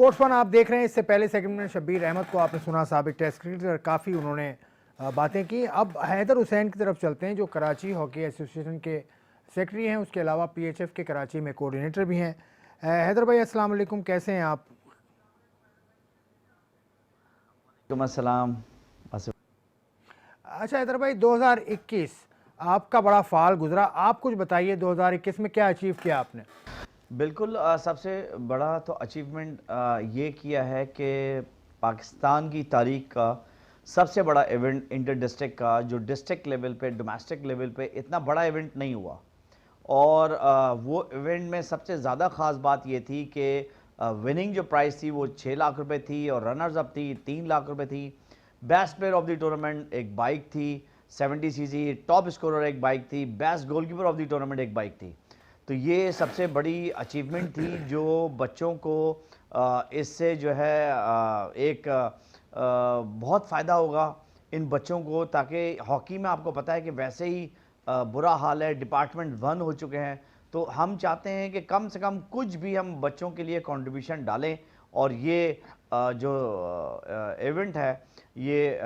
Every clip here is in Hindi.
स्पोर्ट्स फन आप देख रहे हैं। इससे पहले सेकंड में शब्बीर अहमद को आपने सुना, साबिक टेस्ट क्रिकेटर, काफ़ी उन्होंने बातें की। अब हैदर हुसैन की तरफ चलते हैं, जो कराची हॉकी एसोसिएशन के सेक्रेटरी हैं, उसके अलावा पीएचएफ के कराची में कोऑर्डिनेटर भी हैं। हैदर भाई अस्सलाम वालेकुम, कैसे हैं आप? अस्सलाम। अच्छा हैदर भाई, 2021 आपका बड़ा फाल गुजरा, आप कुछ बताइए 2021 में क्या अचीव किया आपने? बिल्कुल, सबसे बड़ा तो अचीवमेंट ये किया है कि पाकिस्तान की तारीख का सबसे बड़ा इवेंट इंटर डिस्ट्रिक्ट का, जो डिस्ट्रिक्ट लेवल पे, डोमेस्टिक लेवल पे इतना बड़ा इवेंट नहीं हुआ। और वो इवेंट में सबसे ज़्यादा ख़ास बात ये थी कि विनिंग जो प्राइस थी वो 6 लाख रुपए थी और रनर्स अप थी 3 लाख रुपए थी। Best player of the tournament एक बाइक थी 70 सीसी, टॉप स्कोरर एक बाइक थी, best goalkeeper of the tournament एक बाइक थी। तो ये सबसे बड़ी अचीवमेंट थी जो बच्चों को इससे जो है बहुत फ़ायदा होगा इन बच्चों को, ताकि हॉकी में आपको पता है कि वैसे ही बुरा हाल है, डिपार्टमेंट बंद हो चुके हैं। तो हम चाहते हैं कि कम से कम कुछ भी हम बच्चों के लिए कंट्रीब्यूशन डालें। और ये जो इवेंट है ये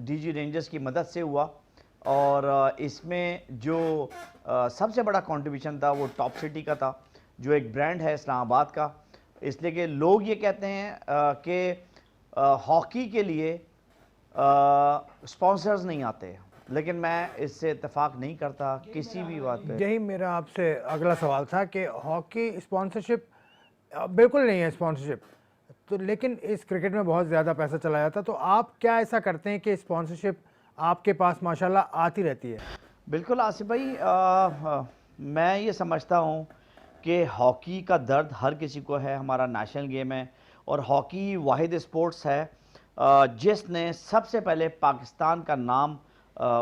डीजी रेंजर्स की मदद से हुआ। और इसमें जो सबसे बड़ा कंट्रीब्यूशन था वो टॉप सिटी का था, जो एक ब्रांड है इस्लामाबाद का। इसलिए कि लोग ये कहते हैं कि हॉकी के लिए स्पॉन्सर्स नहीं आते, लेकिन मैं इससे इत्तेफाक नहीं करता किसी भी बात पे। यही मेरा आपसे अगला सवाल था कि हॉकी स्पॉन्सरशिप बिल्कुल नहीं है स्पॉन्सरशिप तो, लेकिन इस क्रिकेट में बहुत ज़्यादा पैसा चला जाता, तो आप क्या ऐसा करते हैं कि स्पॉन्सरशिप आपके पास माशाल्लाह आती रहती है? बिल्कुल आसिफ भाई, मैं ये समझता हूँ कि हॉकी का दर्द हर किसी को है। हमारा नेशनल गेम है और हॉकी वाहिद स्पोर्ट्स है जिसने सबसे पहले पाकिस्तान का नाम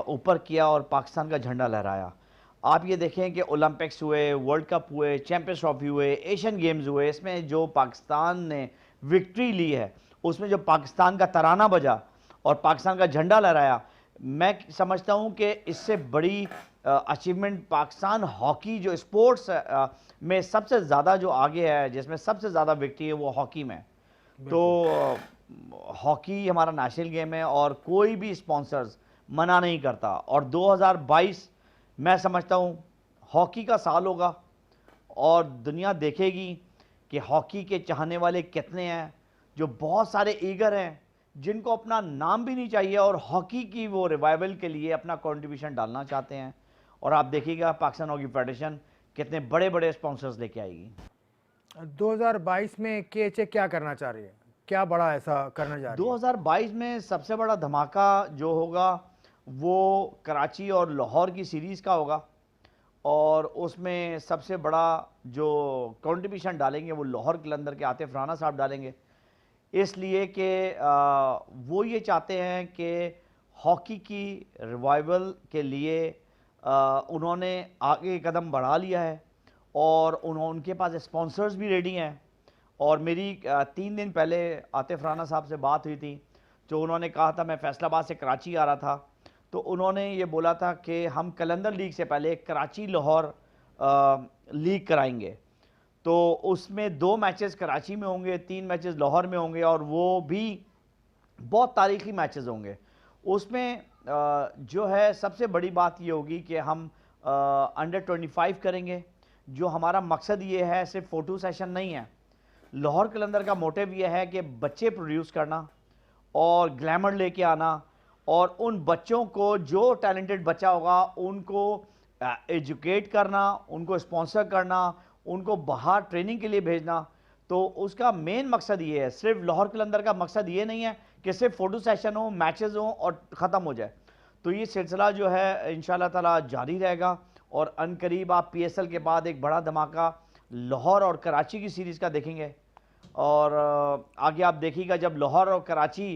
ऊपर किया और पाकिस्तान का झंडा लहराया। आप ये देखें कि ओलंपिक्स हुए, वर्ल्ड कप हुए, चैंपियंस ट्रॉफी हुए, एशियन गेम्स हुए, इसमें जो पाकिस्तान ने विक्ट्री ली है, उसमें जो पाकिस्तान का तराना बजा और पाकिस्तान का झंडा लहराया, मैं समझता हूं कि इससे बड़ी अचीवमेंट पाकिस्तान हॉकी जो स्पोर्ट्स में सबसे ज़्यादा जो आगे है, जिसमें सबसे ज़्यादा विक्ट्री है, वो हॉकी में। तो हॉकी हमारा नेशनल गेम है और कोई भी स्पॉन्सर्स मना नहीं करता। और 2022 मैं समझता हूँ हॉकी का साल होगा और दुनिया देखेगी कि हॉकी के चाहने वाले कितने हैं, जो बहुत सारे ईगर हैं जिनको अपना नाम भी नहीं चाहिए और हॉकी की वो रिवाइवल के लिए अपना कंट्रीब्यूशन डालना चाहते हैं। और आप देखिएगा पाकिस्तान हॉकी फेडरेशन कितने बड़े बड़े स्पॉन्सर्स लेके आएगी। 2022 में केएचए क्या करना चाह रही है, क्या बड़ा ऐसा करने जा रही है? 2022 में सबसे बड़ा धमाका जो होगा वो कराची और लाहौर की सीरीज़ का होगा। और उसमें सबसे बड़ा जो कंट्रीब्यूशन डालेंगे वो लाहौर कलंदर के आतिफ राना साहब डालेंगे, इसलिए कि वो ये चाहते हैं कि हॉकी की रिवाइवल के लिए उन्होंने आगे कदम बढ़ा लिया है और उनके पास स्पॉन्सर्स भी रेडी हैं। और मेरी 3 दिन पहले आतिफ राना साहब से बात हुई थी, जो उन्होंने कहा था, मैं फैसलाबाद से कराची आ रहा था, तो उन्होंने ये बोला था कि हम कलंदर लीग से पहले कराची लाहौर लीग कराएंगे। तो उसमें 2 मैचेस कराची में होंगे, 3 मैचेस लाहौर में होंगे और वो भी बहुत तारीखी मैचेस होंगे। उसमें जो है सबसे बड़ी बात ये होगी कि हम अंडर 25 करेंगे। जो हमारा मकसद ये है सिर्फ फ़ोटो सेशन नहीं है। लाहौर कलंदर का मोटिव ये है कि बच्चे प्रोड्यूस करना और ग्लैमर लेके आना और उन बच्चों को, जो टैलेंटेड बच्चा होगा उनको एजुकेट करना, उनको स्पॉन्सर करना, उनको बाहर ट्रेनिंग के लिए भेजना। तो उसका मेन मकसद ये है। सिर्फ लाहौर कलंदर का मकसद ये नहीं है कि सिर्फ फ़ोटो सेशन हो, मैचेस हो और ख़त्म हो जाए। तो ये सिलसिला जो है इंशाल्लाह ताला जारी रहेगा और अनकरीब आप पीएसएल के बाद एक बड़ा धमाका लाहौर और कराची की सीरीज़ का देखेंगे। और आगे आप देखिएगा जब लाहौर और कराची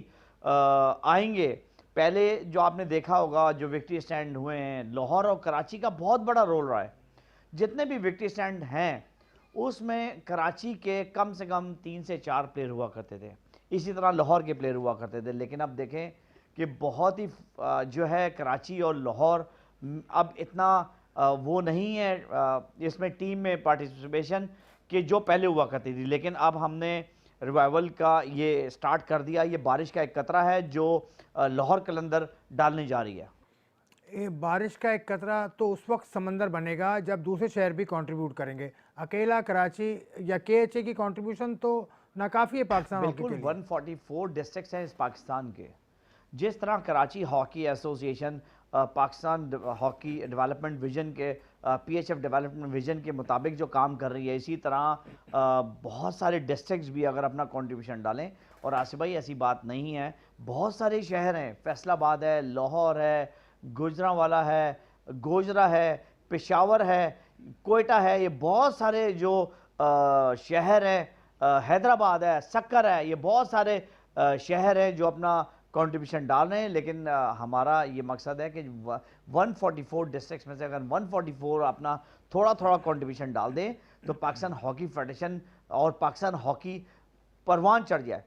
आएंगे, पहले जो आपने देखा होगा जो विक्ट्री स्टैंड हुए हैं, लाहौर और कराची का बहुत बड़ा रोल रहा है। जितने भी विक्ट्री स्टैंड हैं उसमें कराची के कम से कम 3 से 4 प्लेयर हुआ करते थे, इसी तरह लाहौर के प्लेयर हुआ करते थे। लेकिन अब देखें कि बहुत ही जो है कराची और लाहौर अब इतना वो नहीं है इसमें टीम में पार्टिसिपेशन कि जो पहले हुआ करती थी। लेकिन अब हमने रिवाइवल का ये स्टार्ट कर दिया। ये बारिश का एक कतरा है जो लाहौर कलंदर डालने जा रही है। ये बारिश का एक कतरा तो उस वक्त समंदर बनेगा जब दूसरे शहर भी कंट्रीब्यूट करेंगे। अकेला कराची या केएचए की कंट्रीब्यूशन तो नाकाफ़ी है पाकिस्तान हॉकी बिल्कुल के लिए। 144 डिस्ट्रिक्ट्स हैं इस पाकिस्तान के। जिस तरह Karachi hockey association Pakistan hockey development vision के पीएचएफ डेवलपमेंट विजन के मुताबिक जो काम कर रही है, इसी तरह बहुत सारे डिस्ट्रिक्ट्स भी अगर अपना कंट्रीब्यूशन डालें। और आसिफ भाई ऐसी बात नहीं है, बहुत सारे शहर हैं, फैसलाबाद है, लाहौर है, गुजरांवाला है, गोजरा है, पेशावर है, कोयटा है, ये बहुत सारे जो शहर हैं, हैदराबाद है, सक्कर है, ये बहुत सारे शहर हैं जो अपना कंट्रीब्यूशन डाल रहे हैं। लेकिन हमारा ये मकसद है कि 144 डिस्ट्रिक्ट्स में से अगर 144 अपना थोड़ा थोड़ा कंट्रीब्यूशन डाल दें तो पाकिस्तान हॉकी फेडरेशन और पाकिस्तान हॉकी परवान चढ़ जाए।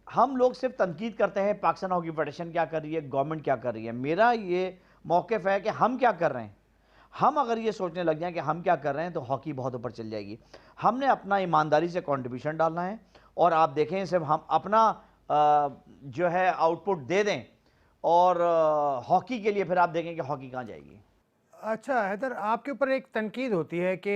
हम लोग सिर्फ तनकीद करते हैं पाकिस्तान हॉकी फेडरेशन क्या कर रही है, गवर्नमेंट क्या कर रही है। मेरा ये मौक़िफ़ है कि हम क्या कर रहे हैं। हम अगर ये सोचने लग जाएं कि हम क्या कर रहे हैं तो हॉकी बहुत ऊपर चल जाएगी। हमने अपना ईमानदारी से कंट्रीब्यूशन डालना है और आप देखें सिर्फ हम अपना जो है आउटपुट दे दें और हॉकी के लिए फिर आप देखें कि हॉकी कहाँ जाएगी। अच्छा हैदर, आपके ऊपर एक तनकीद होती है कि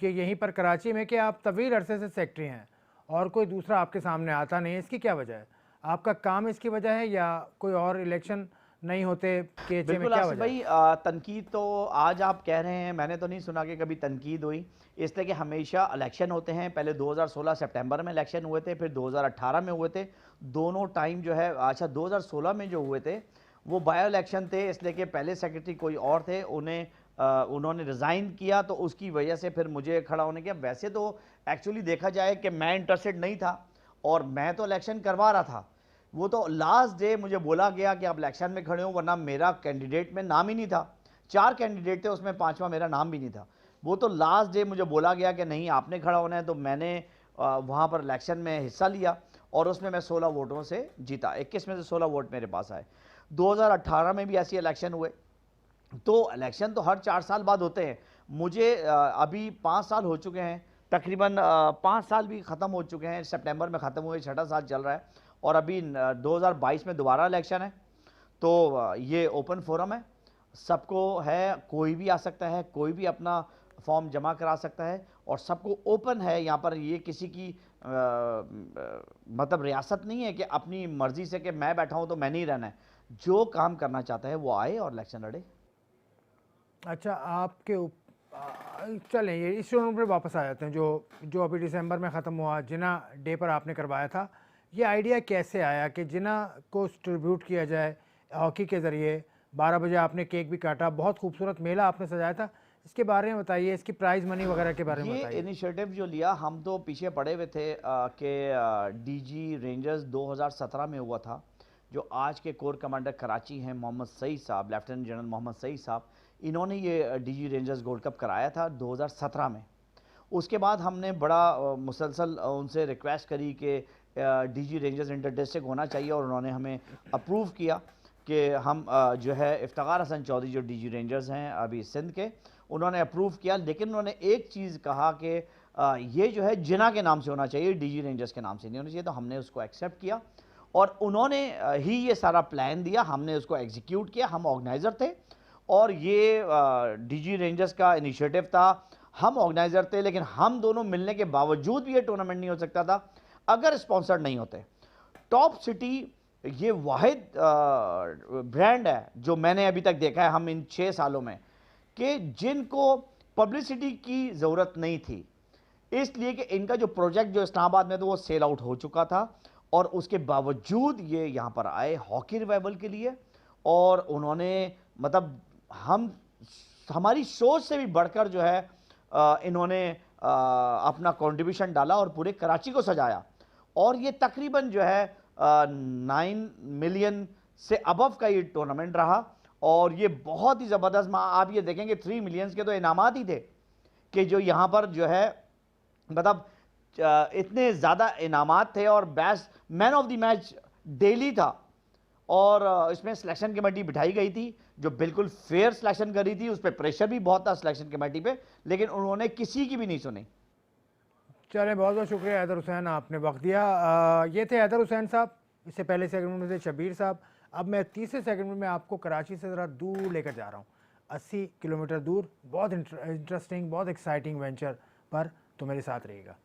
यहीं पर कराची में कि आप तवील अरसे से सेक्रेटरी हैं और कोई दूसरा आपके सामने आता नहीं है। इसकी क्या वजह है? आपका काम इसकी वजह है या कोई और इलेक्शन नहीं होते केएचए में? बिल्कुल क्या आसिफ वजह है? भाई, तनकीद तो आज आप कह रहे हैं, मैंने तो नहीं सुना कि कभी तनकीद हुई। इसलिए कि हमेशा इलेक्शन होते हैं। पहले 2016 सितंबर में इलेक्शन हुए थे, फिर 2018 में हुए थे। दोनों टाइम जो है, अच्छा 2016 में जो हुए थे वो बायो इलेक्शन थे, इसलिए कि पहले सेक्रेटरी कोई और थे, उन्होंने रिज़ाइन किया तो उसकी वजह से फिर मुझे खड़ा होने किया। वैसे तो एक्चुअली देखा जाए कि मैं इंटरेस्टेड नहीं था और मैं तो इलेक्शन करवा रहा था। वो तो लास्ट डे मुझे बोला गया कि आप इलेक्शन में खड़े हो, वरना मेरा कैंडिडेट में नाम ही नहीं था। 4 कैंडिडेट थे, उसमें 5वां मेरा नाम भी नहीं था। वो तो लास्ट डे मुझे बोला गया कि नहीं आपने खड़ा होना है, तो मैंने वहाँ पर इलेक्शन में हिस्सा लिया और उसमें मैं 16 वोटों से जीता। 21 में से 16 वोट मेरे पास आए। 2018 में भी ऐसे इलेक्शन हुए। तो इलेक्शन तो हर 4 साल बाद होते हैं। मुझे अभी 5 साल हो चुके हैं, तकरीबन 5 साल भी ख़त्म हो चुके हैं। सितंबर में ख़त्म हुए, 6ठा साल चल रहा है और अभी 2022 में दोबारा इलेक्शन है। तो ये ओपन फोरम है, सबको है, कोई भी आ सकता है, कोई भी अपना फॉर्म जमा करा सकता है और सबको ओपन है। यहाँ पर ये किसी की मतलब रियासत नहीं है कि अपनी मर्जी से कि मैं बैठा हूँ तो मैं नहीं रहना है। जो काम करना चाहता है वो आए और इलेक्शन लड़े। अच्छा, चलें ये इस शुरू पर वापस आ जाते हैं। जो अभी दिसंबर में ख़त्म हुआ, जिना डे पर आपने करवाया था, ये आइडिया कैसे आया कि जिना को डिस्ट्रीब्यूट किया जाए हॉकी के ज़रिए? 12 बजे आपने केक भी काटा, बहुत खूबसूरत मेला आपने सजाया था, इसके बारे में बताइए, इसकी प्राइज़ मनी वगैरह के बारे में ये बताइए। इनिशिएटिव जो लिया, हम तो पीछे पड़े हुए थे कि डीजी रेंजर्स 2017 में हुआ था। जो आज के कोर कमांडर कराची हैं मोहम्मद सईद साहब, लेफ्टिनेंट जनरल मोहम्मद सईद साहब, इन्होंने ये डीजी रेंजर्स गोल्ड कप कराया था 2017 में। उसके बाद हमने बड़ा मुसलसल उनसे रिक्वेस्ट करी कि डीजी रेंजर्स इंटर डिस्ट्रिक्ट होना चाहिए और उन्होंने हमें अप्रूव किया कि हम जो है इफ्तिखार हसन चौधरी जो डीजी रेंजर्स हैं अभी सिंध के, उन्होंने अप्रूव किया। लेकिन उन्होंने एक चीज़ कहा कि ये जो है जिना के नाम से होना चाहिए, डीजी रेंजर्स के नाम से नहीं होना चाहिए। तो हमने उसको एक्सेप्ट किया और उन्होंने ही ये सारा प्लान दिया, हमने उसको एग्जीक्यूट किया। हम ऑर्गेनाइज़र थे और ये डीजी रेंजर्स का इनिशिएटिव था, हम ऑर्गेनाइज़र थे। लेकिन हम दोनों मिलने के बावजूद भी ये टूर्नामेंट नहीं हो सकता था अगर स्पॉन्सर्ड नहीं होते। टॉप सिटी ये वाहिद ब्रांड है जो मैंने अभी तक देखा है हम इन 6 सालों में, कि जिनको पब्लिसिटी की ज़रूरत नहीं थी, इसलिए कि इनका जो प्रोजेक्ट जो इस्लामाबाद में तो वो सेल आउट हो चुका था और उसके बावजूद ये यहाँ पर आए हॉकी रिवाइवल के लिए। और उन्होंने मतलब हमारी सोच से भी बढ़कर जो है इन्होंने अपना कंट्रीब्यूशन डाला और पूरे कराची को सजाया। और ये तकरीबन जो है 9 मिलियन से अबव का ये टूर्नामेंट रहा और ये बहुत ही ज़बरदस्त। आप ये देखेंगे 3 मिलियंस के तो इनामात ही थे कि जो यहाँ पर जो है मतलब इतने ज़्यादा इनामात थे और best man of the match daily था। और इसमें सिलेक्शन कमेटी बिठाई गई थी जो बिल्कुल फेयर सिलेक्शन कर रही थी। उस पर प्रेशर भी बहुत था सिलेक्शन कमेटी पे, लेकिन उन्होंने किसी की भी नहीं सुनी। चलें, बहुत बहुत शुक्रिया हैदर हुसैन, आपने वक्त दिया। ये थे हैदर हुसैन साहब, इससे पहले सेगमेंट में थे शब्बीर साहब। अब मैं तीसरे सेगमेंट में आपको कराची से ज़रा दूर लेकर जा रहा हूँ, 80 किलोमीटर दूर, बहुत इंटरेस्टिंग, बहुत एक्साइटिंग वेंचर पर, तो मेरे साथ रहिएगा।